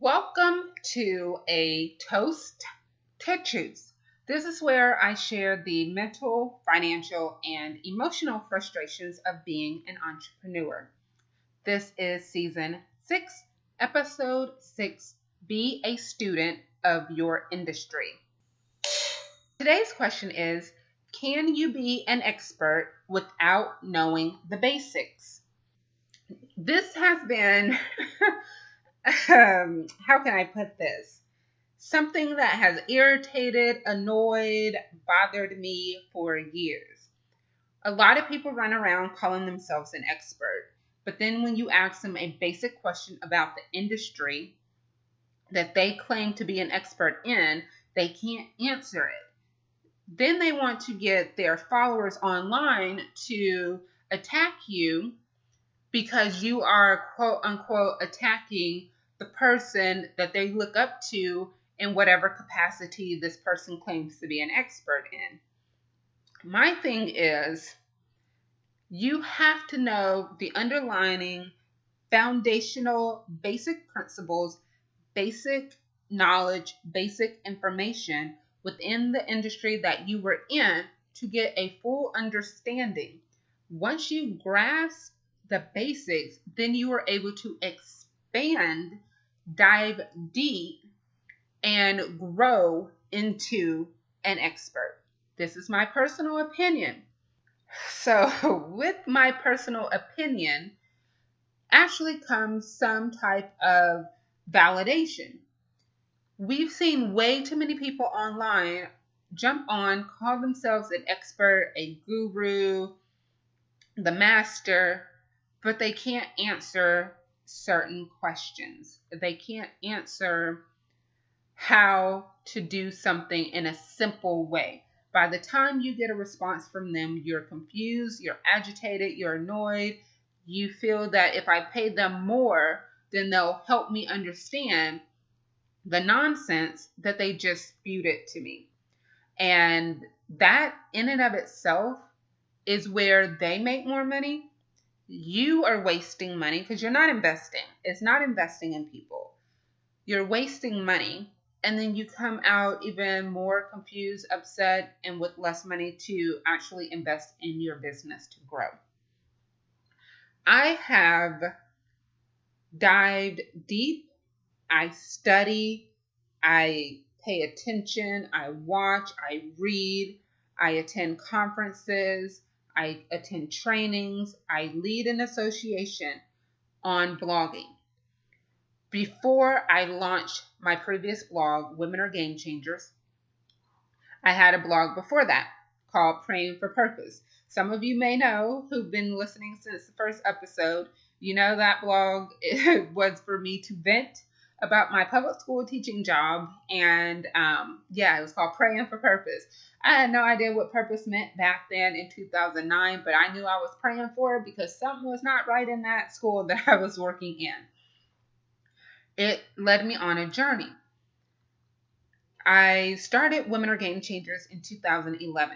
Welcome to a Toast to Truth. This is where I share the mental, financial, and emotional frustrations of being an entrepreneur. This is season 6, episode 6. Be a student of your industry. Today's question is, can you be an expert without knowing the basics? This has been how can I put this? Something that has irritated, annoyed, bothered me for years. A lot of people run around calling themselves an expert, but then when you ask them a basic question about the industry that they claim to be an expert in, they can't answer it. Then they want to get their followers online to attack you because you are quote unquote attacking the person that they look up to in whatever capacity this person claims to be an expert in. My thing is, you have to know the underlying foundational basic principles, basic knowledge, basic information within the industry that you were in to get a full understanding. Once you grasp the basics, then you are able to expand, dive deep, and grow into an expert. This is my personal opinion. So, with my personal opinion, actually comes some type of validation. We've seen way too many people online jump on, call themselves an expert, a guru, the master, but they can't answer certain questions. They can't answer how to do something in a simple way. By the time you get a response from them, you're confused, you're agitated, you're annoyed. You feel that if I pay them more, then they'll help me understand the nonsense that they just spewed it to me. And that in and of itself is where they make more money. You are wasting money because you're not investing. It's not investing in people. You're wasting money, and then you come out even more confused, upset, and with less money to actually invest in your business to grow. I have dived deep. I study. I pay attention. I watch. I read. I attend conferences. I attend trainings. I lead an association on blogging. Before I launched my previous blog, Women Are Game Changers, I had a blog before that called Praying for Purpose. Some of you may know who've been listening since the first episode. You know that blog was for me to vent about my public school teaching job. And it was called Praying for Purpose. I had no idea what purpose meant back then in 2009, but I knew I was praying for it because something was not right in that school that I was working in. It led me on a journey. I started Women Are Game Changers in 2011,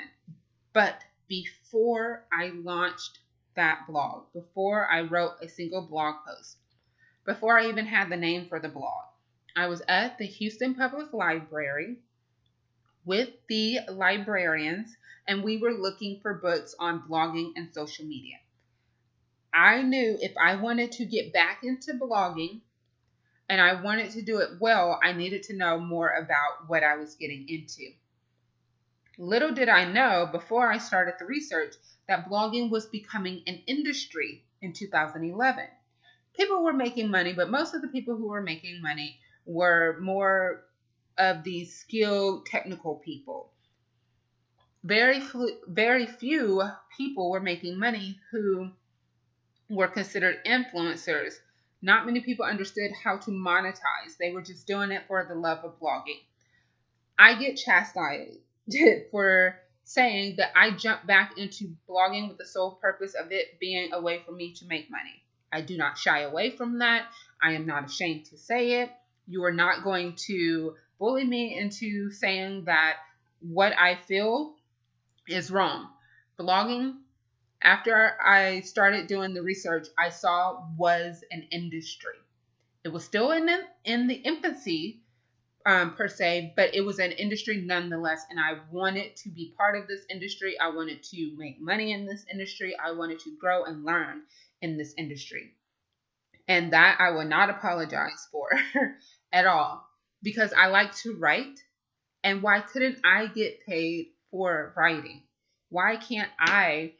but before I launched that blog, before I wrote a single blog post, before I even had the name for the blog, I was at the Houston Public Library with the librarians, and we were looking for books on blogging and social media. I knew if I wanted to get back into blogging and I wanted to do it well, I needed to know more about what I was getting into. Little did I know before I started the research that blogging was becoming an industry in 2011. People were making money, but most of the people who were making money were more of the skilled technical people. Very few people were making money who were considered influencers. Not many people understood how to monetize. They were just doing it for the love of blogging. I get chastised for saying that I jumped back into blogging with the sole purpose of it being a way for me to make money. I do not shy away from that. I am not ashamed to say it. You are not going to bully me into saying that what I feel is wrong. Blogging, after I started doing the research, I saw was an industry. It was still in the infancy, per se, but it was an industry nonetheless. And I wanted to be part of this industry. I wanted to make money in this industry. I wanted to grow and learn in this industry. And that I will not apologize for at all, because I like to write. And why couldn't I get paid for writing? Why can't I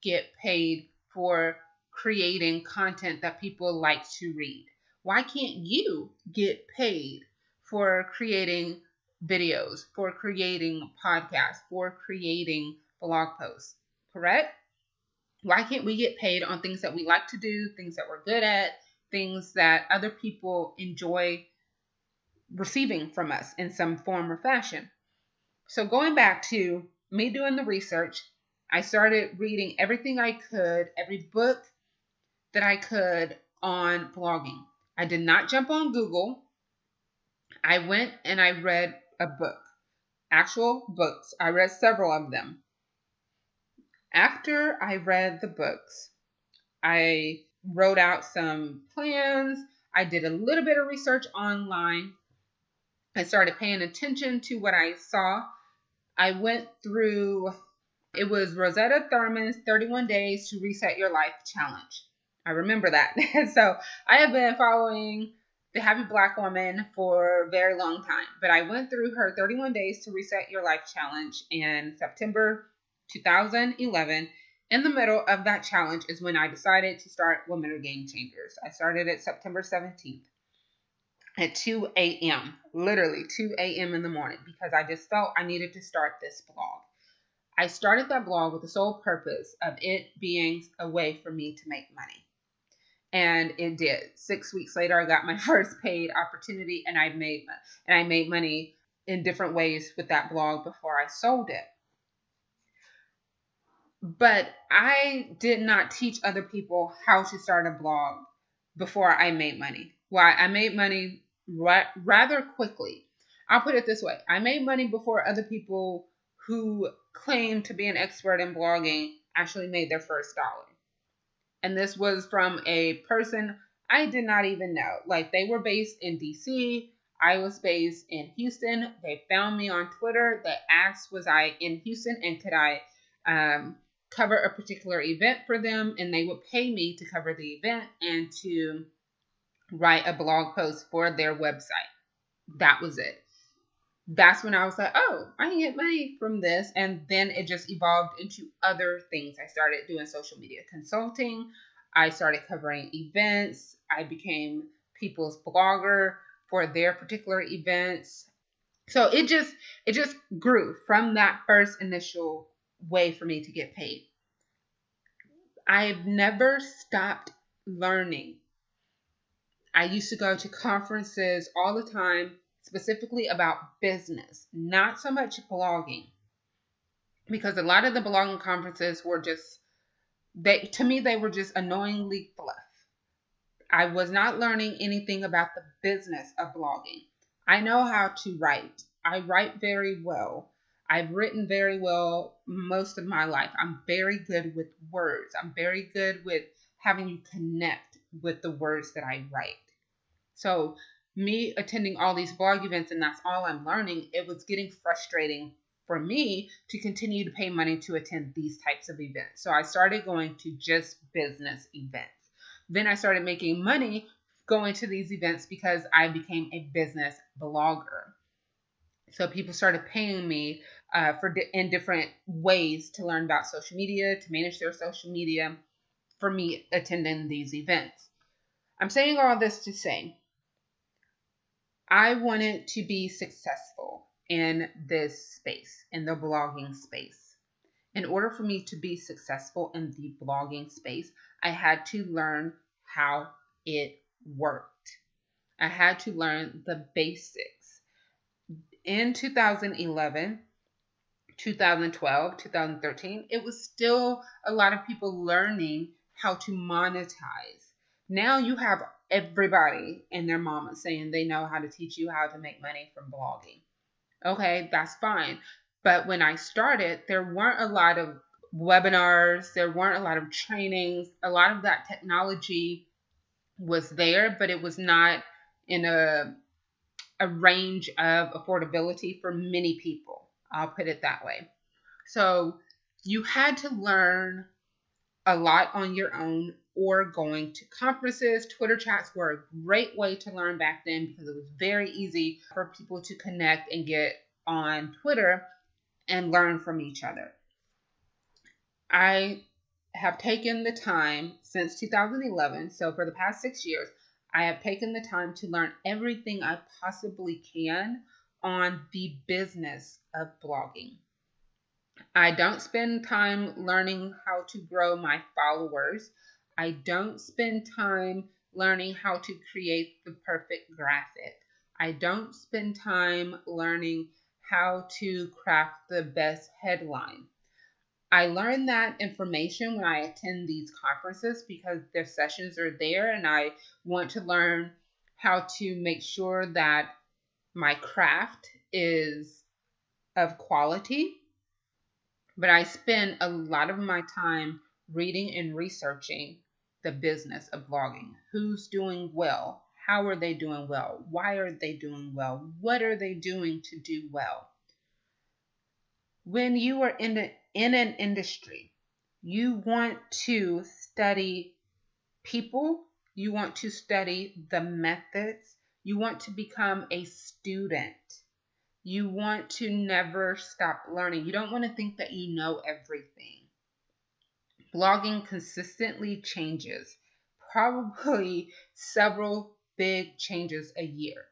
get paid for creating content that people like to read? Why can't you get paid for creating videos, for creating podcasts, for creating blog posts? Correct? Why can't we get paid on things that we like to do, things that we're good at, things that other people enjoy receiving from us in some form or fashion? So going back to me doing the research, I started reading everything I could, every book that I could on blogging. I did not jump on Google. I went and I read a book, actual books. I read several of them. After I read the books, I wrote out some plans. I did a little bit of research online. I started paying attention to what I saw. I went through, it was Rosetta Thurman's 31 Days to Reset Your Life Challenge. I remember that. So I have been following the Happy Black Woman for a very long time. But I went through her 31 Days to Reset Your Life Challenge in September 2011. In the middle of that challenge is when I decided to start Women Are Game Changers. I started it September 17th at 2 a.m., literally 2 a.m. in the morning, because I just felt I needed to start this blog. I started that blog with the sole purpose of it being a way for me to make money. And it did. 6 weeks later, I got my first paid opportunity, and I made money in different ways with that blog before I sold it. But I did not teach other people how to start a blog before I made money. Why? I made money rather quickly. I'll put it this way. I made money before other people who claimed to be an expert in blogging actually made their first dollar. And this was from a person I did not even know. Like, they were based in DC. I was based in Houston. They found me on Twitter. They asked, was I in Houston and could I cover a particular event for them? And they would pay me to cover the event and to write a blog post for their website. That was it. That's when I was like, oh, I can get money from this. And then it just evolved into other things. I started doing social media consulting. I started covering events. I became people's blogger for their particular events. So it just grew from that first initial way for me to get paid. I've never stopped learning. I used to go to conferences all the time, specifically about business, not so much blogging, because a lot of the blogging conferences were just, to me, they were just annoyingly fluff. I was not learning anything about the business of blogging. I know how to write. I write very well. I've written very well most of my life. I'm very good with words. I'm very good with having you connect with the words that I write. So me attending all these blog events and that's all I'm learning, it was getting frustrating for me to continue to pay money to attend these types of events. So I started going to just business events. Then I started making money going to these events because I became a business blogger. So people started paying me in different ways to learn about social media, to manage their social media, for me attending these events. I'm saying all this to say, I wanted to be successful in this space, in the blogging space. In order for me to be successful in the blogging space, I had to learn how it worked. I had to learn the basics. In 2011, 2012, 2013, it was still a lot of people learning how to monetize. Now you have everybody and their mama saying they know how to teach you how to make money from blogging. Okay, that's fine. But when I started, there weren't a lot of webinars, there weren't a lot of trainings. A lot of that technology was there, but it was not in a range of affordability for many people. I'll put it that way. So you had to learn a lot on your own or going to conferences. Twitter chats were a great way to learn back then because it was very easy for people to connect and get on Twitter and learn from each other. I have taken the time since 2011, so for the past 6 years, I have taken the time to learn everything I possibly can on the business of blogging. I don't spend time learning how to grow my followers. I don't spend time learning how to create the perfect graphic. I don't spend time learning how to craft the best headline. I learn that information when I attend these conferences because their sessions are there, and I want to learn how to make sure that my craft is of quality. But I spend a lot of my time reading and researching the business of blogging. Who's doing well? How are they doing well? Why are they doing well? What are they doing to do well? When you are in an industry, you want to study people, you want to study the methods, you want to become a student. You want to never stop learning. You don't want to think that you know everything. Blogging consistently changes, probably several big changes a year.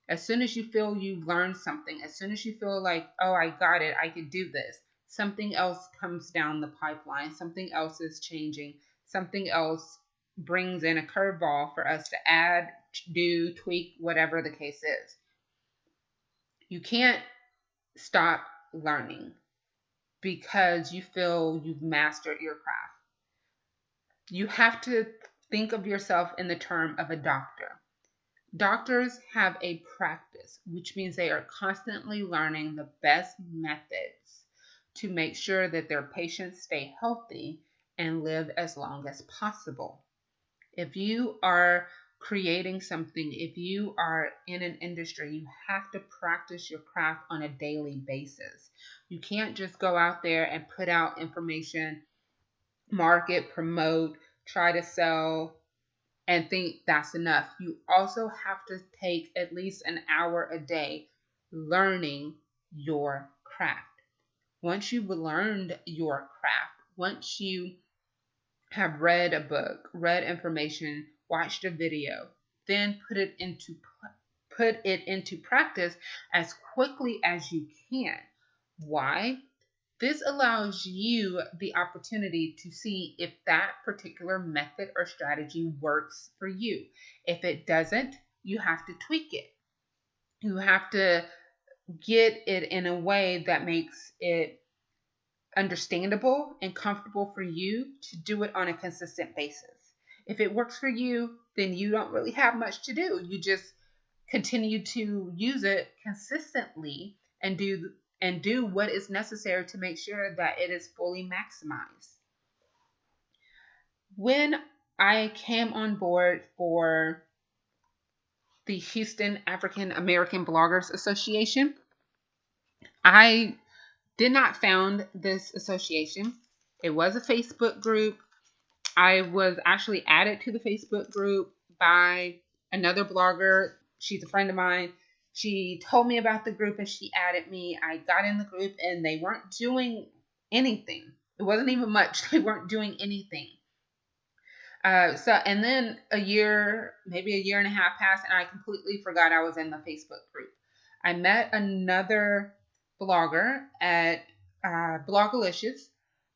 As soon as you feel you've learned something, as soon as you feel like, oh, I got it, I could do this, something else comes down the pipeline, something else is changing, something else brings in a curveball for us to add, do, tweak, whatever the case is. You can't stop learning because you feel you've mastered your craft. You have to think of yourself in the term of a doctor. Doctors have a practice, which means they are constantly learning the best methods to make sure that their patients stay healthy and live as long as possible. If you are creating something, if you are in an industry, you have to practice your craft on a daily basis. You can't just go out there and put out information, market, promote, try to sell, and think that's enough. You also have to take at least an hour a day learning your craft. Once you've learned your craft, once you have read a book, read information, watched a video, then put it into practice as quickly as you can. Why? This allows you the opportunity to see if that particular method or strategy works for you. If it doesn't, you have to tweak it. You have to get it in a way that makes it understandable and comfortable for you to do it on a consistent basis. If it works for you, then you don't really have much to do. You just continue to use it consistently and do what is necessary to make sure that it is fully maximized. When I came on board for the Houston African American Bloggers Association, I did not found this association. It was a Facebook group. I was actually added to the Facebook group by another blogger. She's a friend of mine. She told me about the group and she added me. I got in the group and they weren't doing anything. It wasn't even much. They weren't doing anything. And then maybe a year and a half passed and I completely forgot I was in the Facebook group. I met another blogger at Blogalicious.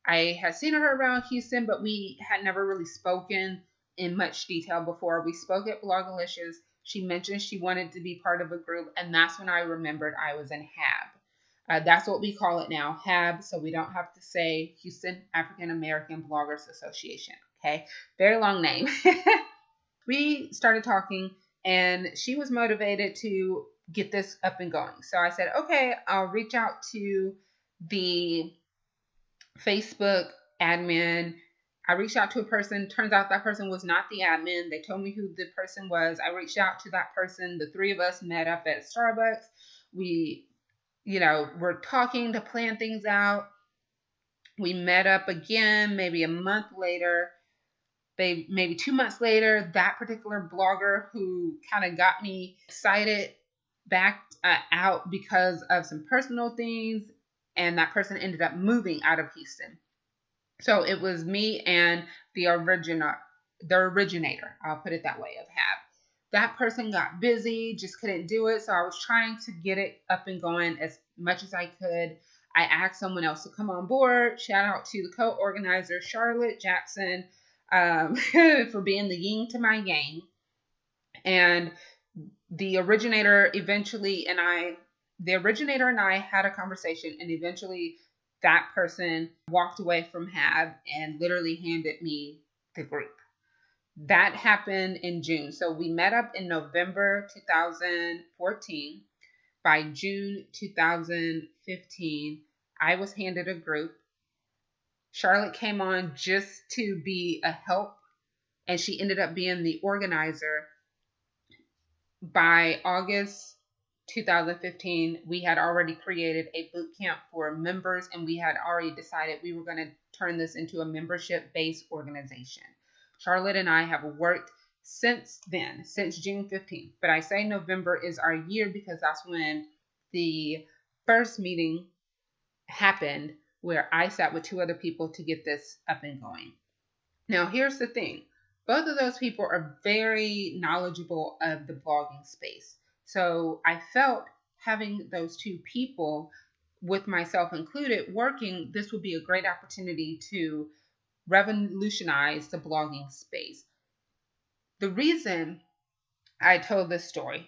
I had seen her around Houston, but we had never really spoken in much detail before. We spoke at Blogalicious. She mentioned she wanted to be part of a group, and that's when I remembered I was in HAAB. That's what we call it now, HAAB, so we don't have to say Houston African American Bloggers Association, okay? Very long name. We started talking, and she was motivated to get this up and going. So I said, okay, I'll reach out to the Facebook admin. I reached out to a person. Turns out that person was not the admin. They told me who the person was. I reached out to that person. The three of us met up at Starbucks. We, were talking to plan things out. We met up again maybe a month later. Maybe 2 months later, that particular blogger who kind of got me excited backed out because of some personal things, and that person ended up moving out of Houston. So it was me and the originator, I'll put it that way, of HAAB. That person got busy, just couldn't do it. So I was trying to get it up and going as much as I could. I asked someone else to come on board. Shout out to the co-organizer, Charlotte Jackson, for being the yin to my yang. And the originator and I had a conversation, and eventually that person walked away from HAAB and literally handed me the group. That happened in June. So we met up in November 2014. By June 2015, I was handed a group. Charlotte came on just to be a help, and she ended up being the organizer. By August 2015, we had already created a boot camp for members, and we had already decided we were going to turn this into a membership-based organization. Charlotte and I have worked since then, since June 15th. But I say November is our year because that's when the first meeting happened, where I sat with two other people to get this up and going. Now, here's the thing. Both of those people are very knowledgeable of the blogging space. So I felt having those two people, with myself included, working, this would be a great opportunity to revolutionize the blogging space. The reason I told this story,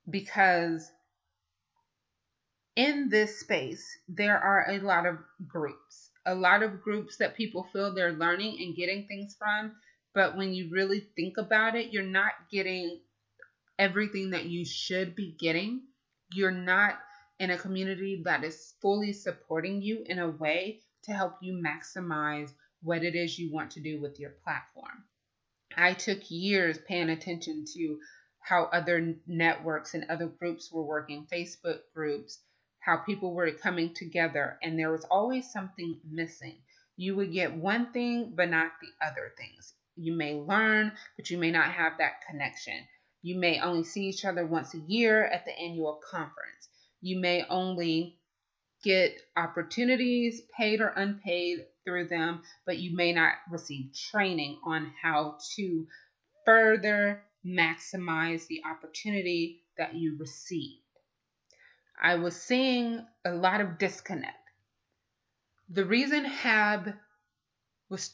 because in this space, there are a lot of groups that people feel they're learning and getting things from. But when you really think about it, you're not getting everything that you should be getting. You're not in a community that is fully supporting you in a way to help you maximize what it is you want to do with your platform. I took years paying attention to how other networks and other groups were working, Facebook groups, how people were coming together, and there was always something missing. You would get one thing, but not the other things. You may learn, but you may not have that connection. You may only see each other once a year at the annual conference. You may only get opportunities, paid or unpaid, through them, but you may not receive training on how to further maximize the opportunity that you received. I was seeing a lot of disconnect. The reason HAAB was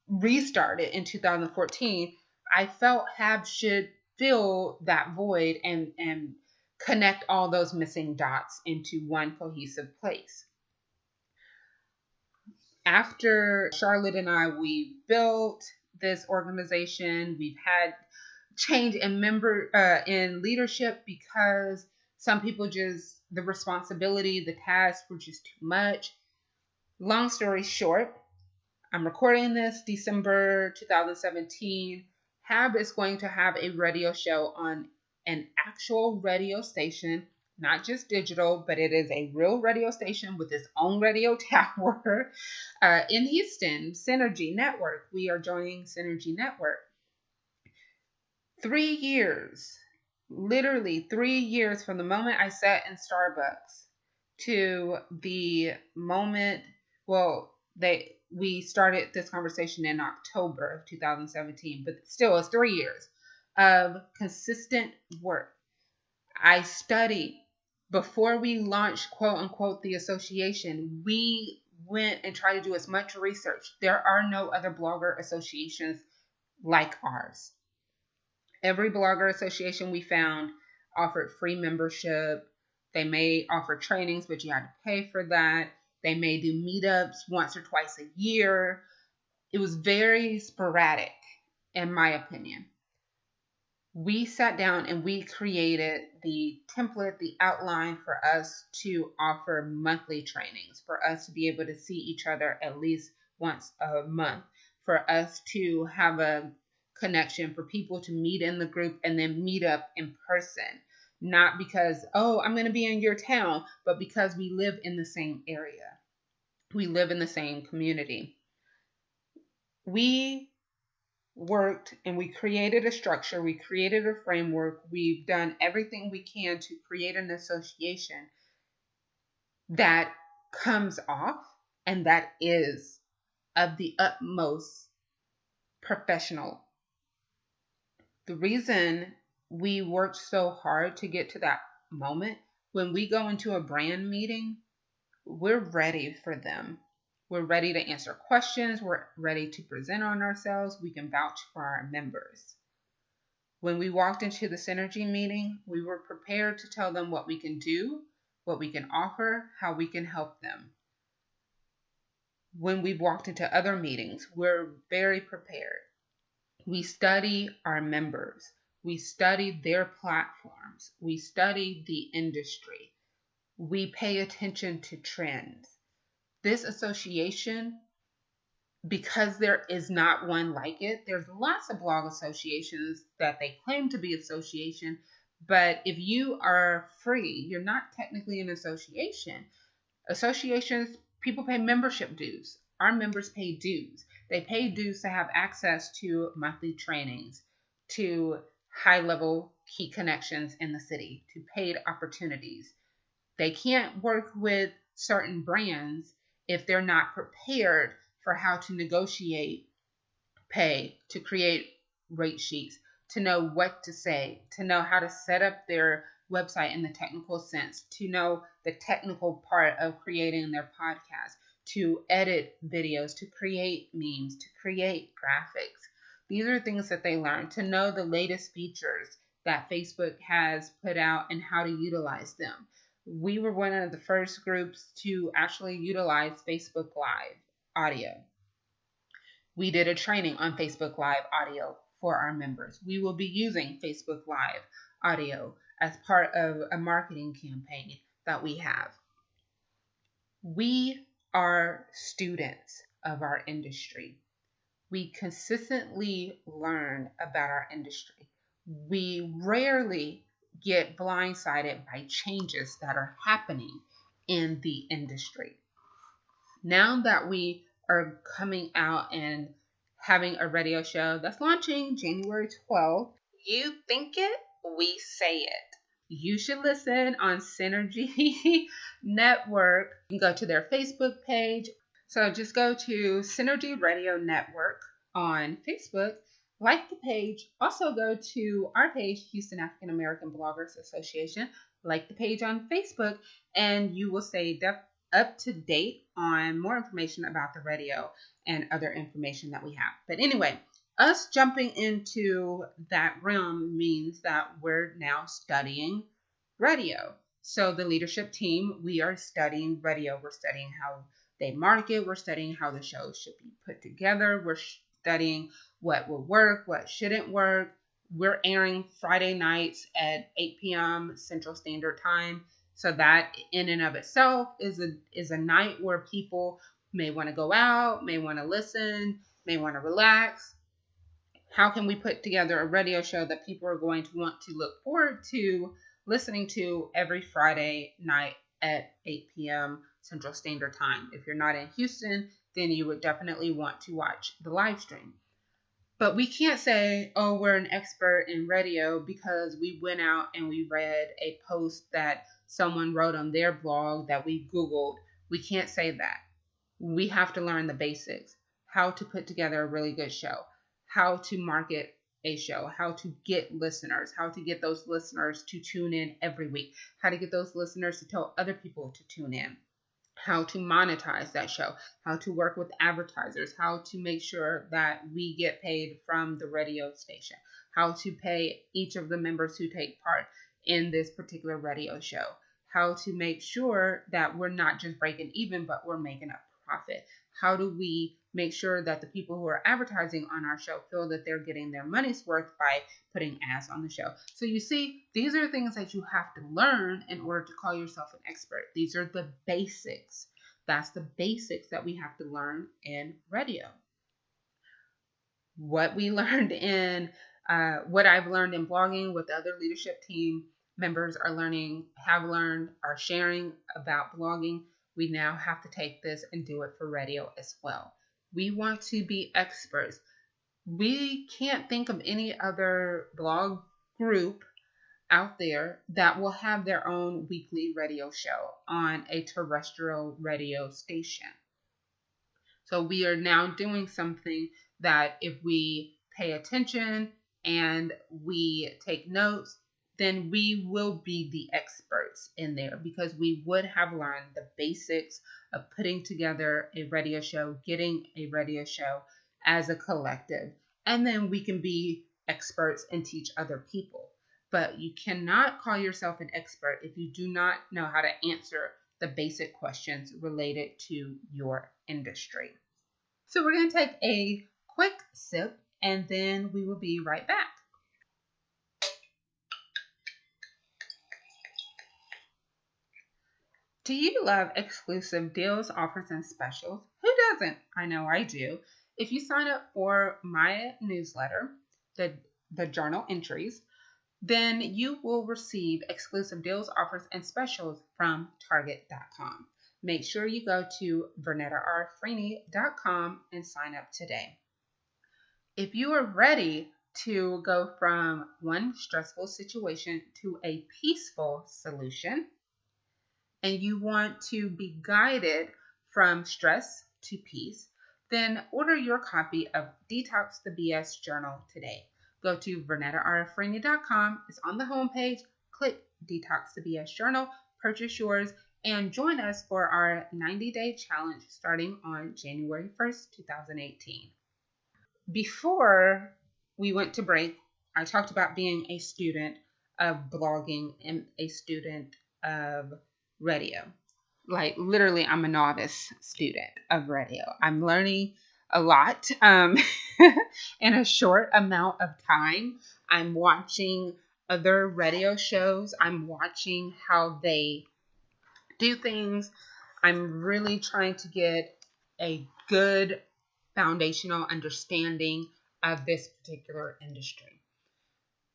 restarted in 2014, I felt HAAB should fill that void and connect all those missing dots into one cohesive place. After Charlotte and I, we built this organization. We've had change in leadership because some people the responsibility, the tasks were just too much. Long story short, I'm recording this December 2017. HAAB is going to have a radio show on an actual radio station, not just digital, but it is a real radio station with its own radio tower in Houston, Synergy Network. We are joining Synergy Network. 3 years, literally 3 years from the moment I sat in Starbucks to the moment, we started this conversation in October of 2017, but still it's 3 years of consistent work. I studied before we launched, quote unquote, the association. We went and tried to do as much research. There are no other blogger associations like ours. Every blogger association we found offered free membership. They may offer trainings, but you had to pay for that. They may do meetups once or twice a year. It was very sporadic, in my opinion. We sat down and we created the template, the outline for us to offer monthly trainings, for us to be able to see each other at least once a month, for us to have a connection, for people to meet in the group and then meet up in person. Not because, oh, I'm going to be in your town, but because we live in the same area. We live in the same community. We worked and we created a structure, we created a framework, we've done everything we can to create an association that comes off and that is of the utmost professional. The reason we worked so hard to get to that moment, when we go into a brand meeting, we're ready for them. We're ready to answer questions. We're ready to present on ourselves. We can vouch for our members. When we walked into the Synergy meeting, we were prepared to tell them what we can do, what we can offer, how we can help them. When we've walked into other meetings, we're very prepared. We study our members. We study their platforms. We study the industry. We pay attention to trends. This association, because there is not one like it, there's lots of blog associations that they claim to be association, but if you are free, you're not technically an association. Associations, people pay membership dues. Our members pay dues. They pay dues to have access to monthly trainings, to high-level key connections in the city, to paid opportunities. They can't work with certain brands if they're not prepared for how to negotiate pay, to create rate sheets, to know what to say, to know how to set up their website in the technical sense, to know the technical part of creating their podcast, to edit videos, to create memes, to create graphics. These are things that they learn, to know the latest features that Facebook has put out and how to utilize them. We were one of the first groups to actually utilize Facebook Live audio. We did a training on Facebook Live audio for our members. We will be using Facebook Live audio as part of a marketing campaign that we have. We are students of our industry. We consistently learn about our industry. We rarely get blindsided by changes that are happening in the industry. Now that we are coming out and having a radio show that's launching January 12th, you think it, we say it. You should listen on Synergy Network. You can go to their Facebook page. So just go to Synergy Radio Network on Facebook, like the page. Also go to our page, Houston African American Bloggers Association, like the page on Facebook, and you will stay up to date on more information about the radio and other information that we have. But anyway, us jumping into that realm means that we're now studying radio. So the leadership team, we are studying radio. We're studying how they market. We're studying how the show should be put together. We're studying what will work, what shouldn't work. We're airing Friday nights at 8 p.m. Central Standard Time. So that in and of itself is a night where people may want to go out, may want to listen, may want to relax. How can we put together a radio show that people are going to want to look forward to listening to every Friday night at 8 p.m. Central Standard Time? If you're not in Houston, then you would definitely want to watch the live stream. But we can't say, oh, we're an expert in radio because we went out and we read a post that someone wrote on their blog that we Googled. We can't say that. We have to learn the basics, how to put together a really good show, how to market a show, how to get listeners, how to get those listeners to tune in every week, how to get those listeners to tell other people to tune in, how to monetize that show, how to work with advertisers, how to make sure that we get paid from the radio station, how to pay each of the members who take part in this particular radio show, how to make sure that we're not just breaking even, but we're making a profit. How do we make sure that the people who are advertising on our show feel that they're getting their money's worth by putting ads on the show? So you see, these are things that you have to learn in order to call yourself an expert. These are the basics. That's the basics that we have to learn in radio. What we learned in what I've learned in blogging, what the other leadership team members are learning, have learned, are sharing about blogging, we now have to take this and do it for radio as well. We want to be experts. We can't think of any other blog group out there that will have their own weekly radio show on a terrestrial radio station. So we are now doing something that if we pay attention and we take notes, then we will be the experts in there because we would have learned the basics of putting together a radio show, getting a radio show as a collective. And then we can be experts and teach other people. But you cannot call yourself an expert if you do not know how to answer the basic questions related to your industry. So we're going to take a quick sip and then we will be right back. Do you love exclusive deals, offers, and specials? Who doesn't? I know I do. If you sign up for my newsletter, the journal entries, then you will receive exclusive deals, offers, and specials from Target.com. Make sure you go to VernettaRFreeney.com and sign up today. If you are ready to go from one stressful situation to a peaceful solution, and you want to be guided from stress to peace, then order your copy of Detox the BS Journal today. Go to VernettaRFreeney.com. It's on the homepage. Click Detox the BS Journal, purchase yours, and join us for our 90-day challenge starting on January 1st, 2018. Before we went to break, I talked about being a student of blogging and a student of radio. Like literally, I'm a novice student of radio. I'm learning a lot in a short amount of time. I'm watching other radio shows. I'm watching how they do things. I'm really trying to get a good foundational understanding of this particular industry.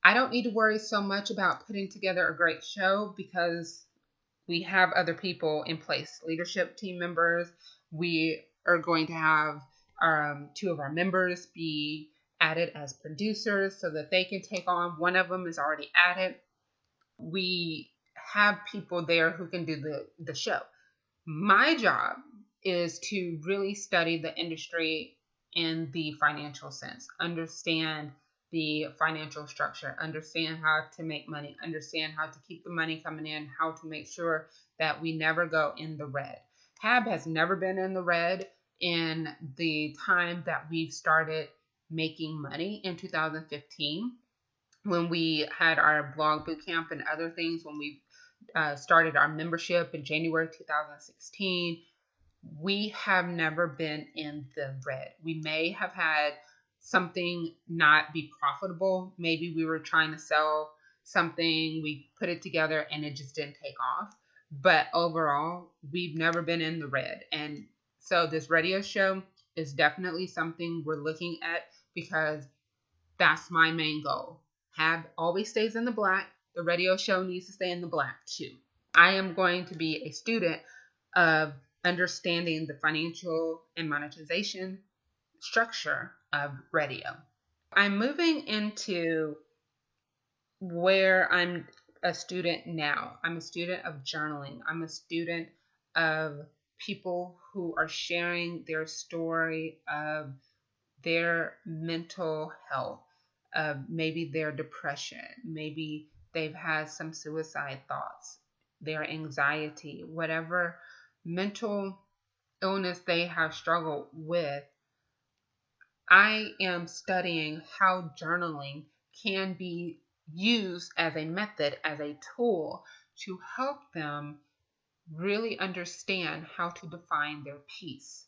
I don't need to worry so much about putting together a great show because we have other people in place, leadership team members. We are going to have two of our members be added as producers so that they can take on. One of them is already added. We have people there who can do the show. My job is to really study the industry in the financial sense, understand the financial structure, understand how to make money, understand how to keep the money coming in, how to make sure that we never go in the red. HAAB has never been in the red in the time that we've started making money in 2015, when we had our blog bootcamp and other things, when we started our membership in January 2016. We have never been in the red. We may have had something not be profitable. Maybe we were trying to sell something, we put it together and it just didn't take off. But overall, we've never been in the red. And so this radio show is definitely something we're looking at because that's my main goal. HAAB always stays in the black. The radio show needs to stay in the black too. I am going to be a student of understanding the financial and monetization structure of radio. I'm moving into where I'm a student now. I'm a student of journaling. I'm a student of people who are sharing their story of their mental health, maybe their depression, maybe they've had some suicide thoughts, their anxiety, whatever mental illness they have struggled with. I am studying how journaling can be used as a method, as a tool to help them really understand how to define their peace.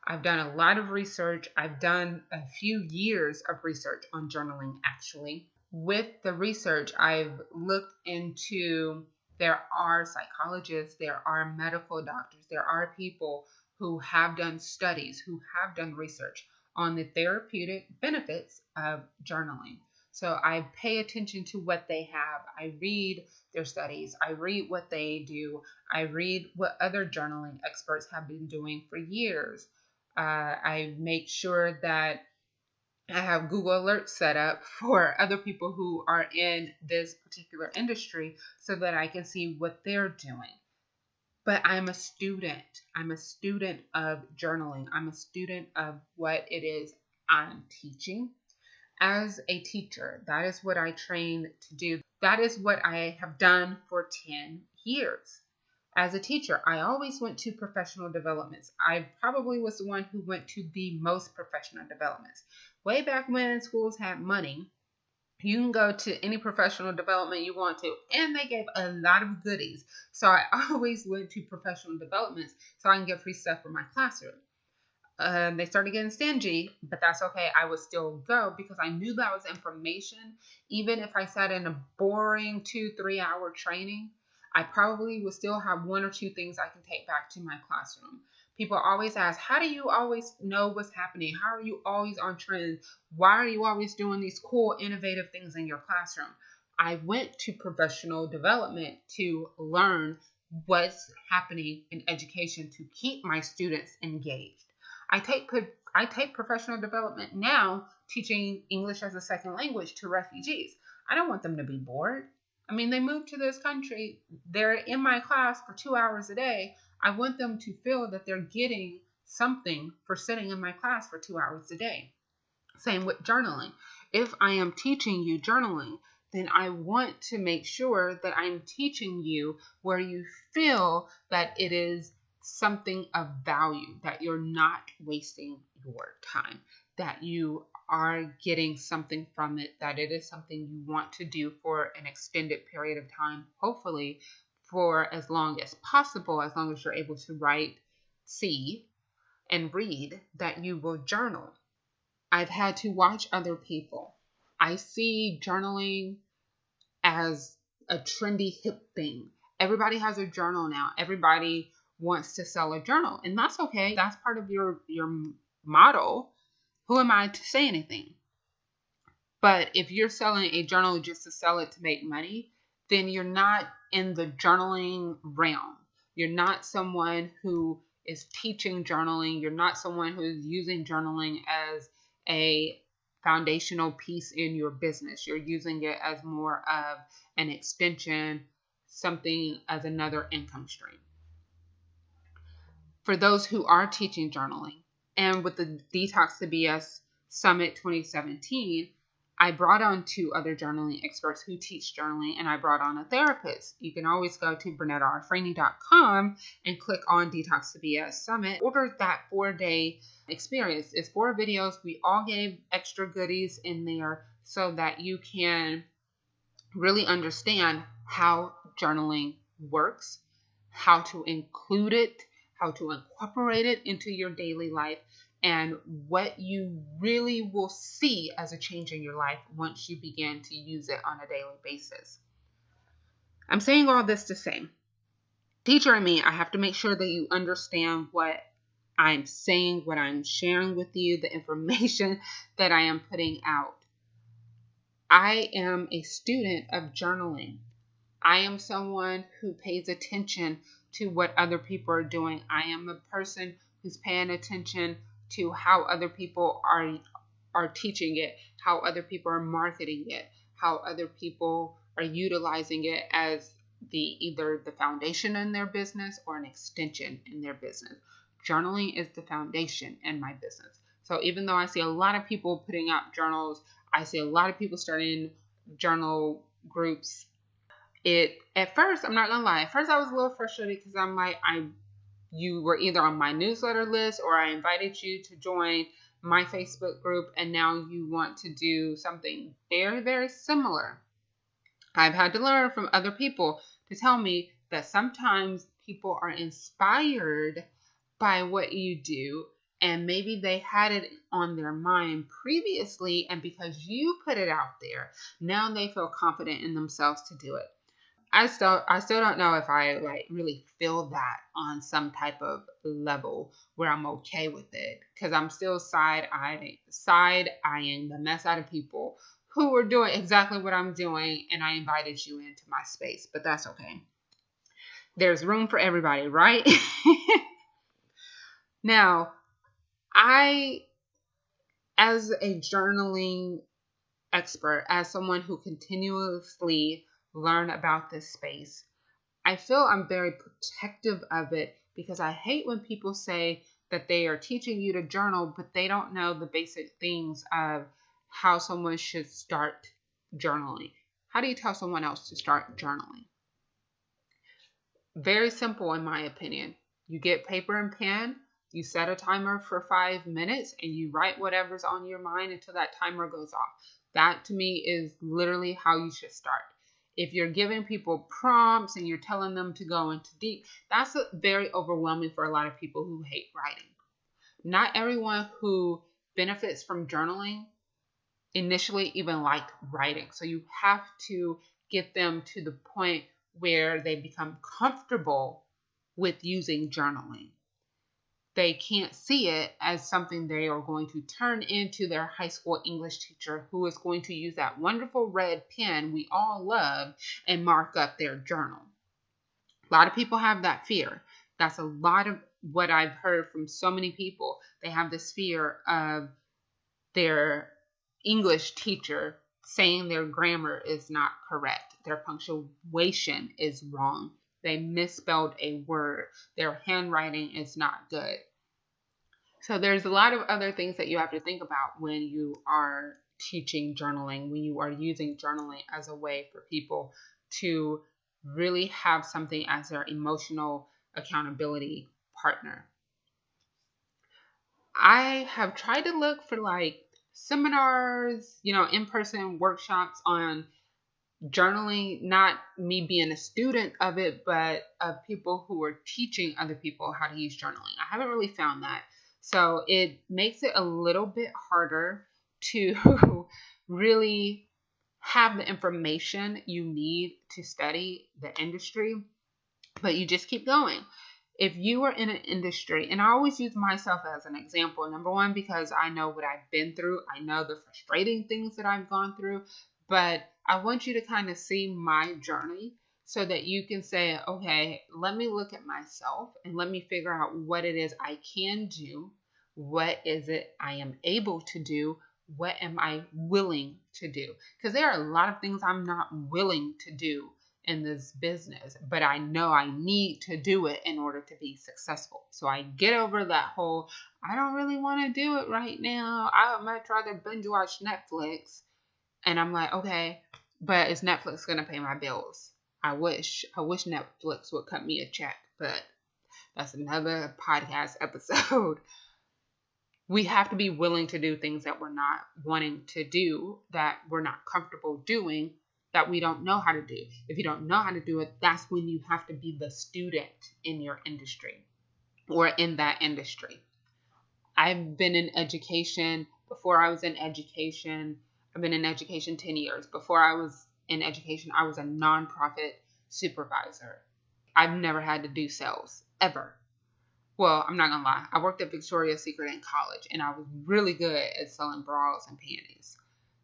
I've done a lot of research. I've done a few years of research on journaling, actually. With the research, I've looked into There are psychologists, there are medical doctors, there are people who have done studies, who have done research on the therapeutic benefits of journaling. So I pay attention to what they have. I read their studies. I read what they do. I read what other journaling experts have been doing for years. I make sure that I have Google Alerts set up for other people who are in this particular industry so that I can see what they're doing. But I'm a student. I'm a student of journaling. I'm a student of what it is I'm teaching. As a teacher, that is what I trained to do. That is what I have done for 10 years. As a teacher, I always went to professional developments. I probably was the one who went to the most professional developments. Way back when schools had money, you can go to any professional development you want to, and they gave a lot of goodies. So I always went to professional developments so I can get free stuff for my classroom. They started getting stingy, but that's okay. I would still go because I knew that was information. Even if I sat in a boring 2-3 hour training, I probably would still have 1 or 2 things I can take back to my classroom. People always ask, how do you always know what's happening? How are you always on trend? Why are you always doing these cool, innovative things in your classroom? I went to professional development to learn what's happening in education to keep my students engaged. I take professional development now teaching English as a second language to refugees. I don't want them to be bored. I mean, they moved to this country. They're in my class for 2 hours a day. I want them to feel that they're getting something for sitting in my class for 2 hours a day. Same with journaling. If I am teaching you journaling, then I want to make sure that I'm teaching you where you feel that it is something of value, that you're not wasting your time, that you are getting something from it, that it is something you want to do for an extended period of time, hopefully for as long as possible, as long as you're able to write, see, and read, that you will journal. I've had to watch other people. I see journaling as a trendy hip thing. Everybody has a journal now. Everybody wants to sell a journal, and that's okay. That's part of your model. Who am I to say anything? But if you're selling a journal just to sell it to make money, then you're not in the journaling realm. You're not someone who is teaching journaling. You're not someone who's using journaling as a foundational piece in your business. You're using it as more of an extension, something as another income stream. For those who are teaching journaling, and with the Detox to BS Summit 2017, I brought on 2 other journaling experts who teach journaling, and I brought on a therapist. You can always go to BurnettRFrainey.com and click on Detox to BS Summit. Order that 4-day experience. It's 4 videos. We all gave extra goodies in there so that you can really understand how journaling works, how to include it, how to incorporate it into your daily life, and what you really will see as a change in your life once you begin to use it on a daily basis. I'm saying all this to say, teacher and me, I have to make sure that you understand what I'm saying, what I'm sharing with you, the information that I am putting out. I am a student of journaling. I am someone who pays attention to what other people are doing. I am a person who's paying attention to how other people are teaching it, how other people are marketing it, how other people are utilizing it as either the foundation in their business or an extension in their business. Journaling is the foundation in my business. So even though I see a lot of people putting out journals, I see a lot of people starting journal groups. At first, I'm not gonna lie, at first I was a little frustrated because I'm like, you were either on my newsletter list or I invited you to join my Facebook group, and now you want to do something very, very similar. I've had to learn from other people to tell me that sometimes people are inspired by what you do, and maybe they had it on their mind previously, and because you put it out there, now they feel confident in themselves to do it. I still don't know if I like really feel that on some type of level where I'm okay with it, because I'm still side eyeing the mess out of people who are doing exactly what I'm doing, and I invited you into my space, but that's okay. There's room for everybody, right? Now, I, as a journaling expert, as someone who continuously learn about this space, I feel I'm very protective of it, because I hate when people say that they are teaching you to journal, but they don't know the basic things of how someone should start journaling. How do you tell someone else to start journaling? Very simple, in my opinion. You get paper and pen, you set a timer for 5 minutes, and you write whatever's on your mind until that timer goes off. That to me is literally how you should start. If you're giving people prompts and you're telling them to go into deep, that's very overwhelming for a lot of people who hate writing. Not everyone who benefits from journaling initially even like writing. So you have to get them to the point where they become comfortable with using journaling. They can't see it as something they are going to turn into their high school English teacher, who is going to use that wonderful red pen we all love and mark up their journal. A lot of people have that fear. That's a lot of what I've heard from so many people. They have this fear of their English teacher saying their grammar is not correct, their punctuation is wrong, they misspelled a word, their handwriting is not good. So there's a lot of other things that you have to think about when you are teaching journaling, when you are using journaling as a way for people to really have something as their emotional accountability partner. I have tried to look for like seminars, in-person workshops on journaling, not me being a student of it, but of people who are teaching other people how to use journaling. I haven't really found that. So it makes it a little bit harder to really have the information you need to study the industry, but you just keep going. If you are in an industry, and I always use myself as an example, number one, because I know what I've been through, I know the frustrating things that I've gone through, but I want you to kind of see my journey so that you can say, okay, let me look at myself and let me figure out what it is I can do. What is it I am able to do? What am I willing to do? Because there are a lot of things I'm not willing to do in this business, but I know I need to do it in order to be successful. So I get over that whole, I don't really want to do it right now, I would much rather binge watch Netflix. And I'm like, okay, but is Netflix going to pay my bills? I wish Netflix would cut me a check, but that's another podcast episode. We have to be willing to do things that we're not wanting to do, that we're not comfortable doing, that we don't know how to do. If you don't know how to do it, that's when you have to be the student in your industry or in that industry. I've been in education. Before I was in education, I've been in education 10 years. Before I was in education, I was a nonprofit supervisor. I've never had to do sales, ever. Well, I'm not gonna lie. I worked at Victoria's Secret in college, and I was really good at selling bras and panties.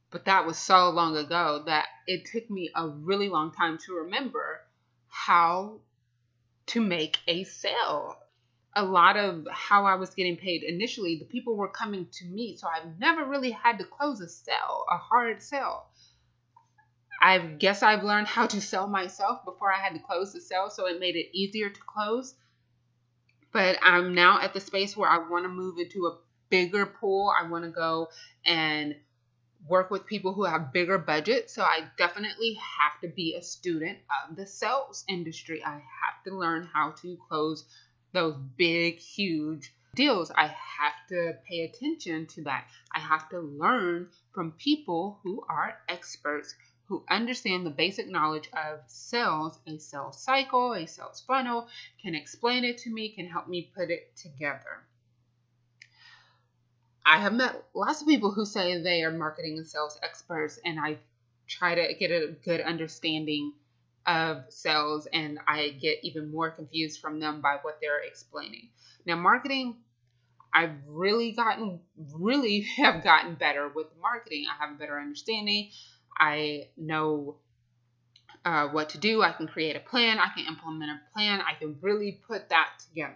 But that was so long ago that it took me a really long time to remember how to make a sale. A lot of how I was getting paid initially, the people were coming to me, so I've never really had to close a sale, a hard sale. I guess I've learned how to sell myself before I had to close the sale, so it made it easier to close. But I'm now at the space where I want to move into a bigger pool. I want to go and work with people who have bigger budgets. So I definitely have to be a student of the sales industry. I have to learn how to close those big, huge deals. I have to pay attention to that. I have to learn from people who are experts, who understand the basic knowledge of sales, a sales cycle, a sales funnel, can explain it to me, can help me put it together. I have met lots of people who say they are marketing and sales experts, and I try to get a good understanding of sales, and I get even more confused from them by what they're explaining. Now, marketing, I've really have gotten better with marketing. I have a better understanding. I know what to do. I can create a plan. I can implement a plan. I can really put that together.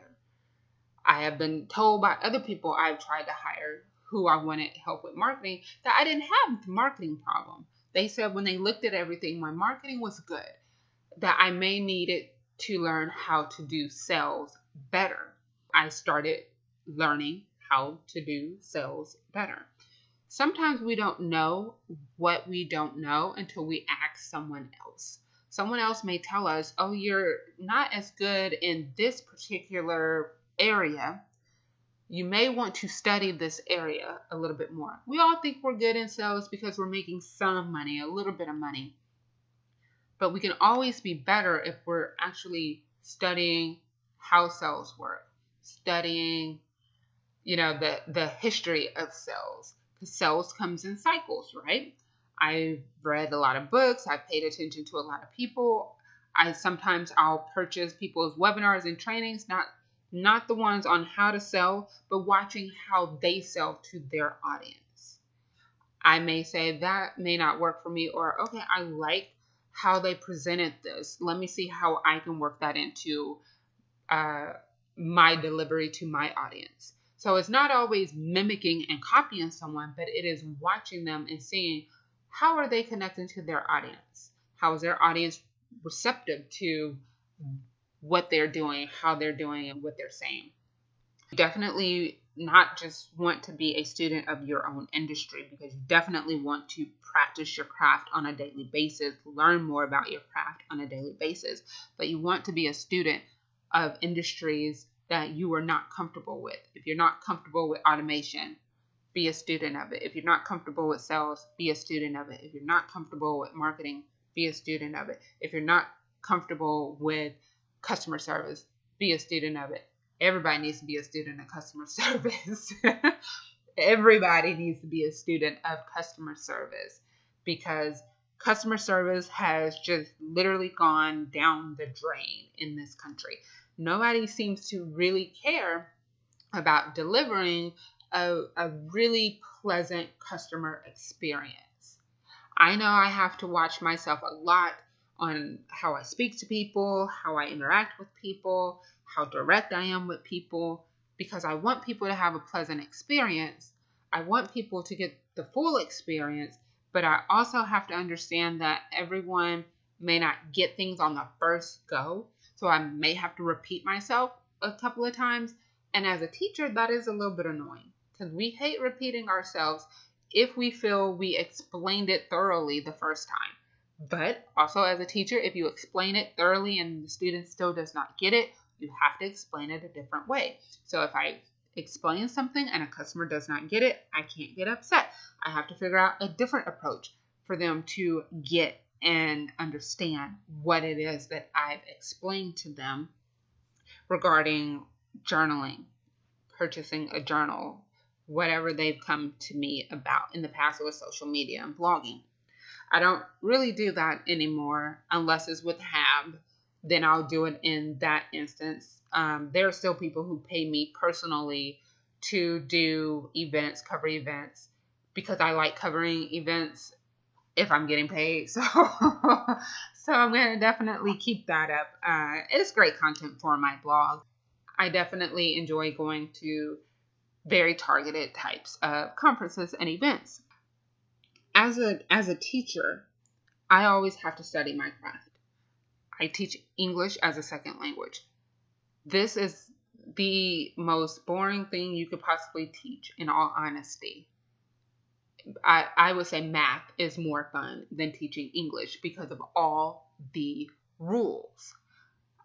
I have been told by other people I've tried to hire who I wanted help with marketing that I didn't have the marketing problem. They said when they looked at everything, my marketing was good, that I may needed to learn how to do sales better. I started learning how to do sales better. Sometimes we don't know what we don't know until we ask someone else. Someone else may tell us, oh, you're not as good in this particular area. You may want to study this area a little bit more. We all think we're good in sales because we're making some money, a little bit of money. But we can always be better if we're actually studying how sales work, studying, the history of sales. Because sales comes in cycles, right? I've read a lot of books. I've paid attention to a lot of people. I'll purchase people's webinars and trainings, not the ones on how to sell, but watching how they sell to their audience. I may say that may not work for me, or okay, I like how they presented this. Let me see how I can work that into my delivery to my audience. So it's not always mimicking and copying someone, but it is watching them and seeing how are they connecting to their audience? How is their audience receptive to what they're doing, how they're doing, and what they're saying? You definitely not just want to be a student of your own industry, because you definitely want to practice your craft on a daily basis, learn more about your craft on a daily basis, but you want to be a student of industries that you are not comfortable with. If you're not comfortable with automation, be a student of it. If you're not comfortable with sales, be a student of it. If you're not comfortable with marketing, be a student of it. If you're not comfortable with customer service, be a student of it. Everybody needs to be a student of customer service. Everybody needs to be a student of customer service, because customer service has just literally gone down the drain in this country. Nobody seems to really care about delivering a really pleasant customer experience. I know I have to watch myself a lot on how I speak to people, how I interact with people, how direct I am with people, because I want people to have a pleasant experience. I want people to get the full experience, but I also have to understand that everyone may not get things on the first go. So I may have to repeat myself a couple of times. And as a teacher, that is a little bit annoying, because we hate repeating ourselves if we feel we explained it thoroughly the first time. But also as a teacher, if you explain it thoroughly and the student still does not get it, you have to explain it a different way. So if I explain something and a customer does not get it, I can't get upset. I have to figure out a different approach for them to get and understand what it is that I've explained to them regarding journaling, purchasing a journal, whatever they've come to me about in the past with social media and blogging. I don't really do that anymore unless it's with HAAB. Then I'll do it in that instance. There are still people who pay me personally to do events, cover events, because I like covering events if I'm getting paid. So I'm going to definitely keep that up. It's great content for my blog. I definitely enjoy going to very targeted types of conferences and events. As a teacher, I always have to study my craft. I teach English as a second language. This is the most boring thing you could possibly teach, in all honesty. I would say math is more fun than teaching English because of all the rules.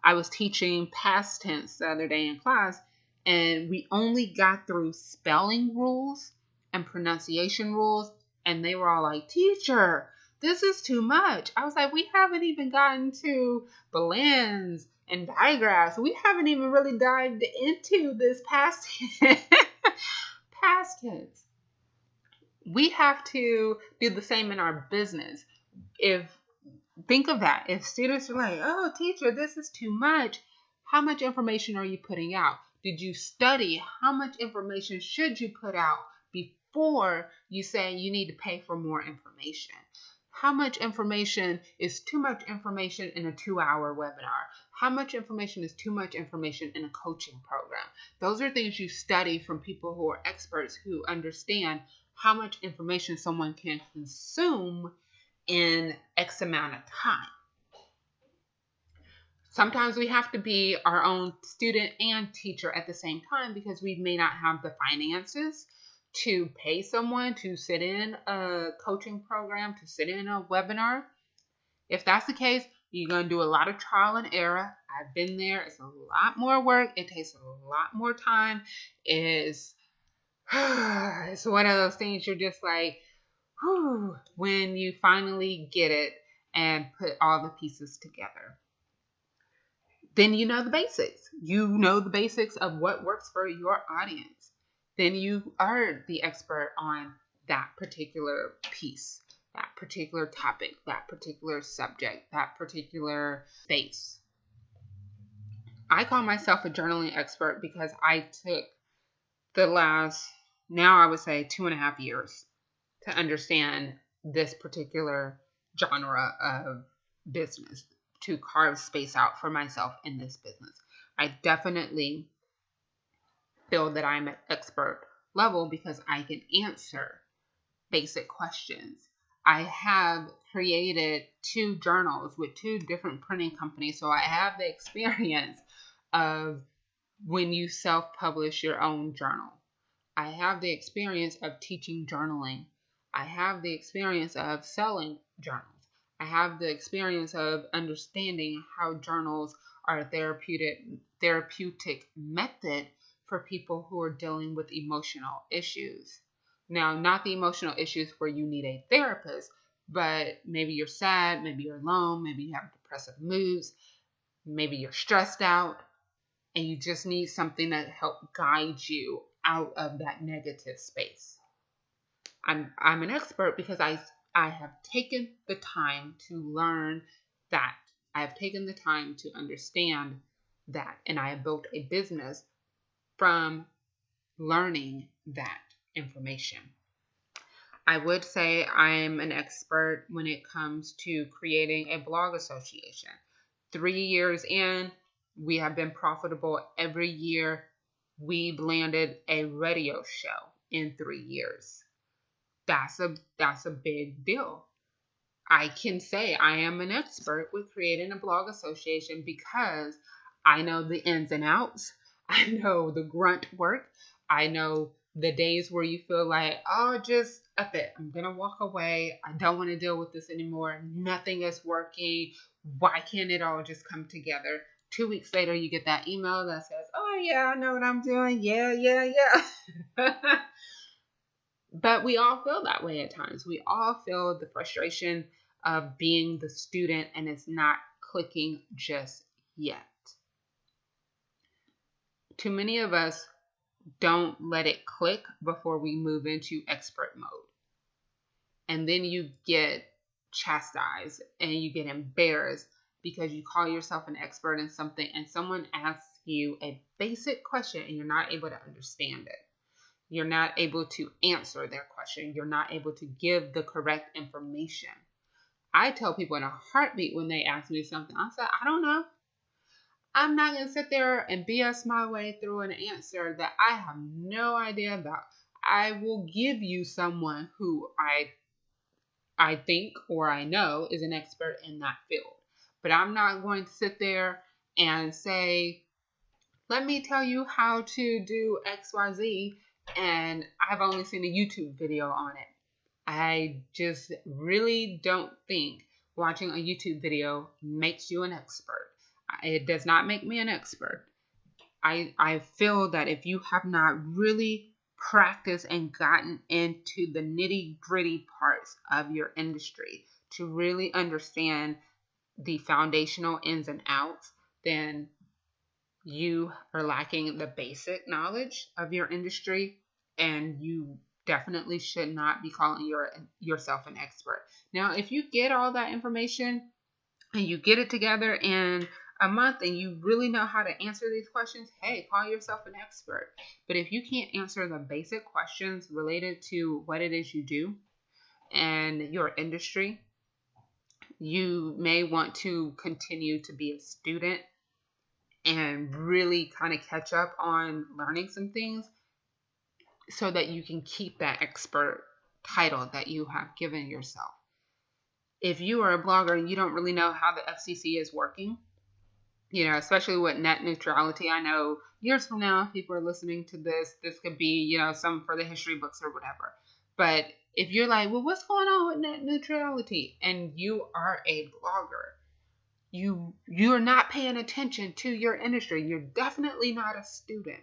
I was teaching past tense the other day in class, and we only got through spelling rules and pronunciation rules, and they were all like, "Teacher, this is too much." I was like, we haven't even gotten to blends and digraphs. We haven't even really dived into this past tense. We have to do the same in our business. If Think of that. If students are like, oh, teacher, this is too much, how much information are you putting out? Did you study how much information should you put out before you say you need to pay for more information? How much information is too much information in a 2-hour webinar? How much information is too much information in a coaching program? Those are things you study from people who are experts, who understand how much information someone can consume in X amount of time. Sometimes we have to be our own student and teacher at the same time because we may not have the finances to pay someone to sit in a coaching program, to sit in a webinar. If that's the case, you're going to do a lot of trial and error. I've been there. It's a lot more work. It takes a lot more time. It's one of those things you're just like, whew, when you finally get it and put all the pieces together. Then you know the basics. You know the basics of what works for your audience. Then you are the expert on that particular piece, that particular topic, that particular subject, that particular space. I call myself a journaling expert because I took the last, now I would say 2.5 years to understand this particular genre of business, to carve space out for myself in this business. I definitely feel that I'm at expert level because I can answer basic questions. I have created 2 journals with 2 different printing companies, so I have the experience of when you self-publish your own journal. I have the experience of teaching journaling. I have the experience of selling journals. I have the experience of understanding how journals are a therapeutic method for people who are dealing with emotional issues. Now, not the emotional issues where you need a therapist, but maybe you're sad, maybe you're alone, maybe you have depressive moods, maybe you're stressed out, and you just need something that help guide you out of that negative space. I'm an expert because I have taken the time to learn that. I have taken the time to understand that, and I have built a business from learning that information. I would say I'm an expert when it comes to creating a blog association. 3 years in, we have been profitable every year. We've landed a radio show in 3 years. That's a big deal. I can say I am an expert with creating a blog association because I know the ins and outs. I know the grunt work. I know the days where you feel like, oh, just up it. I'm going to walk away. I don't want to deal with this anymore. Nothing is working. Why can't it all just come together? 2 weeks later, you get that email that says, oh, yeah, I know what I'm doing. Yeah. But we all feel that way at times. We all feel the frustration of being the student and it's not clicking just yet. Too many of us don't let it click before we move into expert mode. And then you get chastised and you get embarrassed because you call yourself an expert in something and someone asks you a basic question and you're not able to understand it. You're not able to answer their question. You're not able to give the correct information. I tell people in a heartbeat when they ask me something, I say, I don't know. I'm not going to sit there and BS my way through an answer that I have no idea about. I will give you someone who I think or I know is an expert in that field. But I'm not going to sit there and say, let me tell you how to do XYZ, and I've only seen a YouTube video on it. I just really don't think watching a YouTube video makes you an expert. It does not make me an expert. I feel that if you have not really practiced and gotten into the nitty-gritty parts of your industry to really understand the foundational ins and outs, then you are lacking the basic knowledge of your industry, and you definitely should not be calling yourself an expert. Now, if you get all that information and you get it together in a month and you really know how to answer these questions, hey, call yourself an expert. But if you can't answer the basic questions related to what it is you do and your industry, you may want to continue to be a student and really kind of catch up on learning some things so that you can keep that expert title that you have given yourself. If you are a blogger and you don't really know how the FCC is working, especially with net neutrality, I know years from now, if people are listening to this could be, some for the history books or whatever. But if you're like, well, what's going on with net neutrality? And you are a blogger, you're not paying attention to your industry. You're definitely not a student.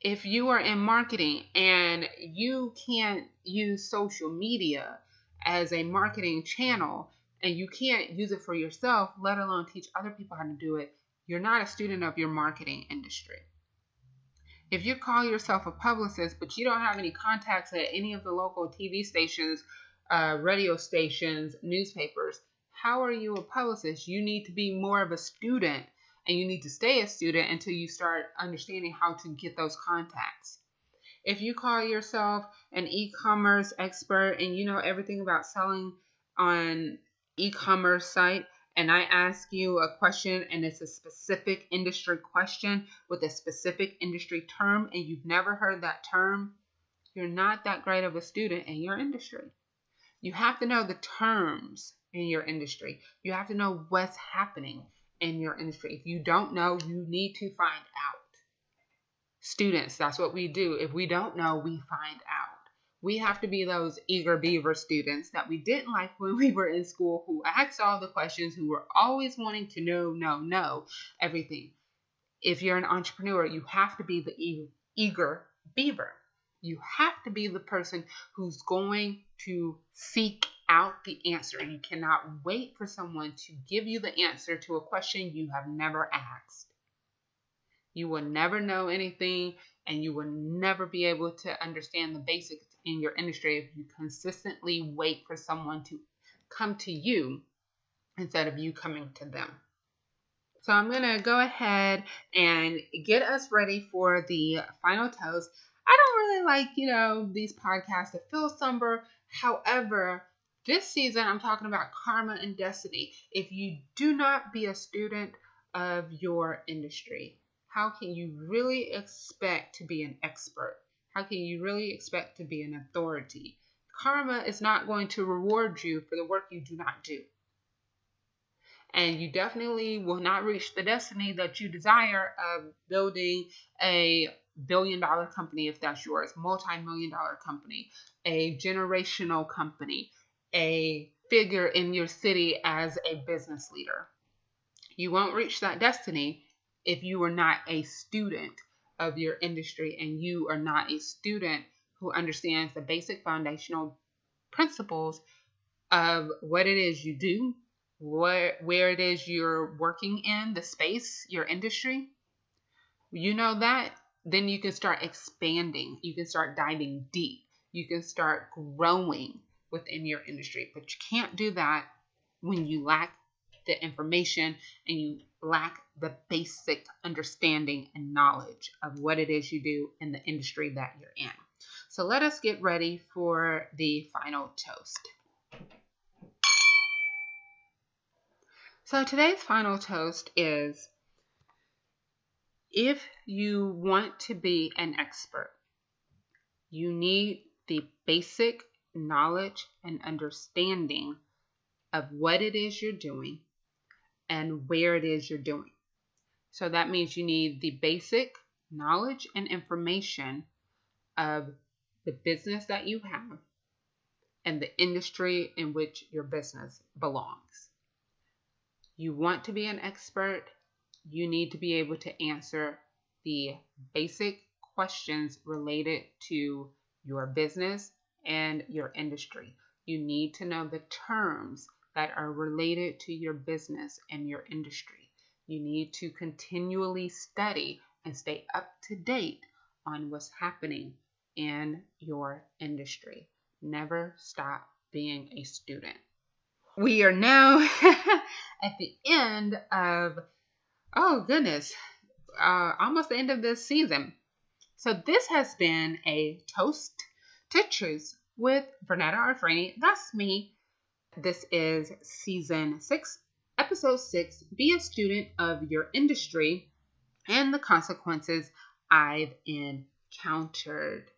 If you are in marketing and you can't use social media as a marketing channel and you can't use it for yourself, let alone teach other people how to do it, you're not a student of your marketing industry. If you call yourself a publicist, but you don't have any contacts at any of the local TV stations, radio stations, newspapers, how are you a publicist? You need to be more of a student, and you need to stay a student until you start understanding how to get those contacts. If you call yourself an e-commerce expert and you know everything about selling on e-commerce site, and I ask you a question and it's a specific industry question with a specific industry term and you've never heard that term, you're not that great of a student in your industry. You have to know the terms in your industry. You have to know what's happening in your industry. If you don't know, you need to find out. Students, that's what we do. If we don't know, we find out. We have to be those eager beaver students that we didn't like when we were in school, who asked all the questions, who were always wanting to know everything. If you're an entrepreneur, you have to be the eager beaver. You have to be the person who's going to seek out the answer. You cannot wait for someone to give you the answer to a question you have never asked. You will never know anything, and you will never be able to understand the basics in your industry if you consistently wait for someone to come to you instead of you coming to them. So I'm going to go ahead and get us ready for the final toast. I don't really like, these podcasts that feel somber. However, this season I'm talking about karma and destiny. If you do not be a student of your industry, how can you really expect to be an expert? How can you really expect to be an authority? Karma is not going to reward you for the work you do not do. And you definitely will not reach the destiny that you desire of building a billion-dollar company, if that's yours, multi-million-dollar company, a generational company, a figure in your city as a business leader. You won't reach that destiny if you are not a student of your industry and you are not a student who understands the basic foundational principles of what it is you do, where it is you're working in, the space, your industry. You know that, then you can start expanding. You can start diving deep. You can start growing within your industry. But you can't do that when you lack the information and you lack the basic understanding and knowledge of what it is you do in the industry that you're in. So let us get ready for the final toast. So today's final toast is, if you want to be an expert, you need the basic knowledge and understanding of what it is you're doing and where it is you're doing. So that means you need the basic knowledge and information of the business that you have and the industry in which your business belongs. You want to be an expert, you need to be able to answer the basic questions related to your business and your industry. You need to know the terms that are related to your business and your industry. You need to continually study and stay up to date on what's happening in your industry. Never stop being a student. we are now at the end of, oh goodness, almost the end of this season. So this has been a Toast to Truth with Vernetta Arfreni. That's me. This is season 6, episode 6, Be a Student of Your Industry and the Consequences I've Encountered.